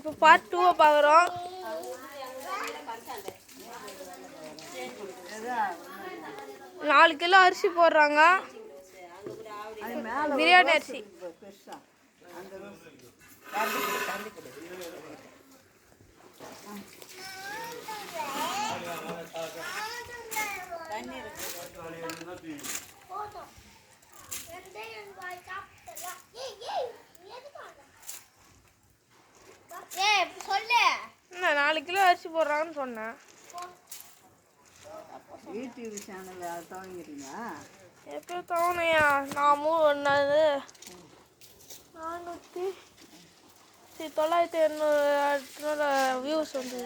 இப்போ பார்ட் 2 பார்க்குறோம். 4 கிலோ அரிசி போடுறாங்க. பிரியாணி அரிசி. என்ன 4 கிலோ அரிசி போடுறாங்கன்னு சொன்னேன். யூடியூப் சேனல் துவங்கிறீங்க? எப்போ தவணையா? நான் 980 வியூஸ் வந்து.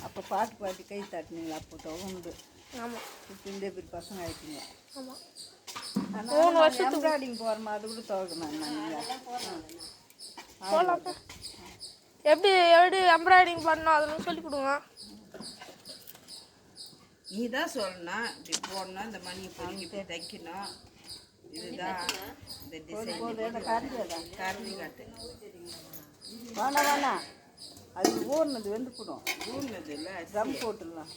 அப்போ பாட்டு கை தட்டினீங்களா? அப்போ தகுந்து. ஆமாம். இப்போ இந்த பேர் பசங்க ஆயிட்டீங்க. ஆமாம். 3 வருஷத்துக்கு எம்ப்ராய்டிங் போகிறோமா? அது கூட துவக்கணும். போகலாமா? எப்படி எம்ப்ராய்டிங் பண்ணணும் அதெல்லாம் சொல்லி கொடுங்க. நீ தான் சொல்லணும். இப்படி போடணும், இந்த மணி பொறுங்கி இப்படி தைக்கணும். இதுதான் இந்த டிசைன். கரண்டி காட்டு வேணாம். அது ஊர்னது வெந்து போடும். ஊர்னது இல்லை, ட்ரம் போட்டுடலாம்.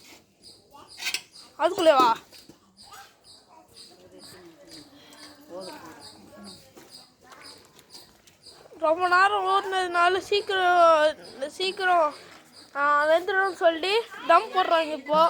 அதுக்குள்ளேவா? ரொம்ப நேரம் ஊறினதுனால சீக்கிரம் வெந்துடும் சொல்லி தம் போடுறாங்க இப்போ.